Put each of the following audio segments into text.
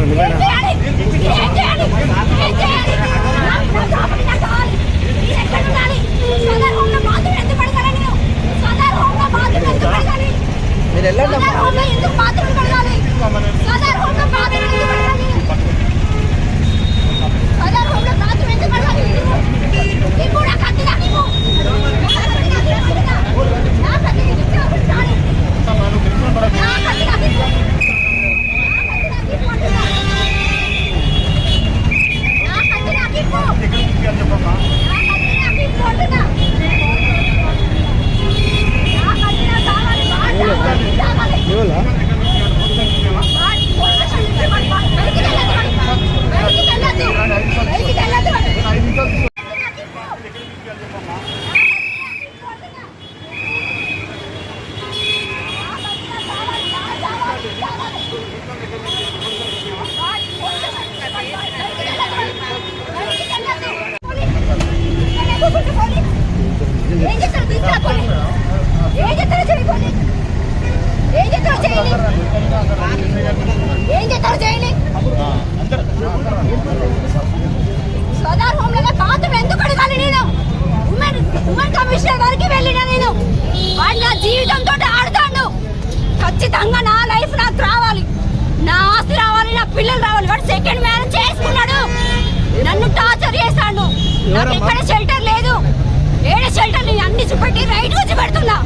మీరు సోదార్ హోమ్ లో బాత్రూమ్ ఎందుకు అడగాలి? నేను ఉమెన్ కమిషనర్ వరకు వెళ్ళినా. నేను వాడు నా జీవితంతో ఆడుతాడు. ఖచ్చితంగా నా లైఫ్ నాకు రావాలి, నా ఆస్తి రావాలి, నా పిల్లలు రావాలి. వాడు సెకండ్ మ్యారేజ్ చేసుకున్నాడు, నన్ను టార్చర్ చేస్తాడు. నాకు ఎక్కడ షెల్టర్ లేదు, ఏడే షెల్టర్ అన్ని చూపెట్టి రైట్ వచ్చి పెడుతున్నా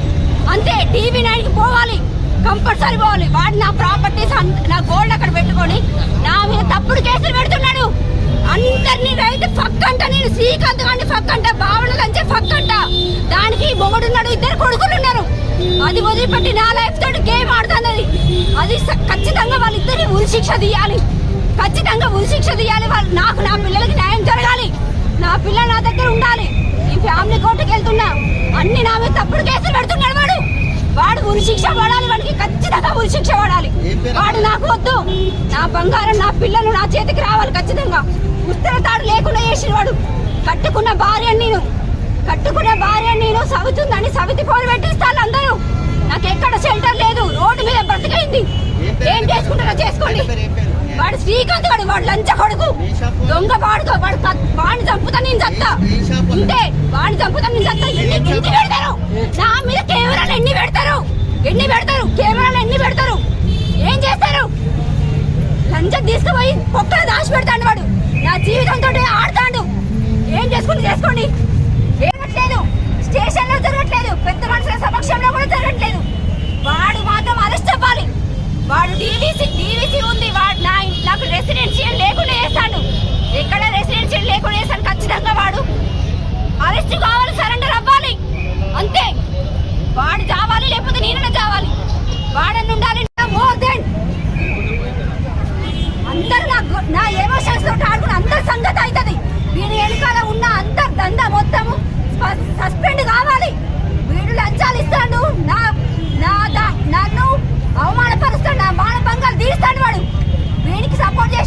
అంతే. టీవీ 9కి పోవాలి, కంపల్సరీ పోవాలి. వాడు నా ప్రాపర్టీస్ నా గోల్డ్ అక్కడ పెట్టుకొని నా మీద తప్పుడు కేసులు పెడుతున్నాడు. అందరినీ రైట్ ఫక్ అంట. నేను శ్రీకాంత్ గాండి ఫక్ అంట, భావన లంచే ఫక్ అంట. దానికి మొగుడున్నాడు, 2 కొడుకులు ఉన్నారు. అది వదిలిపెట్టి నా లైఫ్ తోటి గేమ్ ఆడుతున్నది. అది ఖచ్చితంగా వాళ్ళిద్దరిని ఉరిశిక్ష తీయాలి, ఖచ్చితంగా ఉరిశిక్ష తీయాలి. వాళ్ళు నాకు నా పిల్లలకి న్యాయం జరగాలి, నా పిల్లలు నా దగ్గర ఉండాలి. ఈ ఫ్యామిలీ కోర్టుకి వెళ్తున్నా, అన్ని నా మీద తప్పుడు కేసులు పెడుతున్నాడు. వాడు ఉరిశిక్ష పడాలి, వాడికి ఖచ్చితంగా ఉరిశిక్ష పడాలి. వాడు నాకు వద్దు, నా బంగారం నా పిల్లలు నా చేతికి రావాలి ఖచ్చితంగా. ఉత్తర తాడు లేకుండా చేసిన వాడు. కట్టుకున్న భార్య నేను సవితుందని సవితి పోలు పెట్టిస్తాను అందరూ. నాకు ఎక్కడ షెల్టర్ లేదు, రోడ్డు మీద బ్రతికైంది. ఏం చేసుకుంటారో చేసుకోండి. వాడు శ్రీకాంత్ వాడు లంచ కొడుకు, దొంగ వాడుకో. వాడిని చంపుతా నేను చత్తా, ఇంతే. వాడిని చంపుతా నేను చత్తా. ఎన్ని పెడతారు నా మీద? కెమెరాలు ఎన్ని పెడతారు? కెమెరాలు ఎన్ని పెడతారు? ఏం చేస్తారు? లంచం తీసుకుపోయి పొక్కలు దాచి పెడతాడు వాడు. నా జీవితంతో ఆడతాడు. ఏం చేసుకోండి. ఏమట్లేదు, స్టేషన్ లో జరగట్లేదు, పెద్ద మనుషుల సమక్షంలో కూడా జరగట్లేదు. వాడు మాత్రం అరెస్ట్ అవ్వాలి. వాడు డీవీసీ ఉంది. వాడు నాకు రెసిడెన్షియల్ లేకుండా వేస్తాడు. ఎక్కడ రెసిడెన్షియల్ లేకుండా వేస్తాడు. ఖచ్చితంగా వాడు అరెస్ట్ కావాలి, సరెండర్ అవ్వాలి అంతే. వాడు చావాలి, లేకపోతే నేనైనా చావాలి. వాడని ఉండాలి. మోర్ దెన్ అందరు నా ఎమోషన్స్ తోటి ఆడుకుని అందరి సంగతి అవుతుంది. వీడి వెనకాల ఉన్న అందరు దందా మొత్తము సస్పెండ్ కావాలి. వీడు లంచాలు ఇస్తాడు, నన్ను అవమానపరుస్తాడు, నా మానభంగాలు తీస్తాడు. వాడు వీడికి సపోర్ట్ చేసి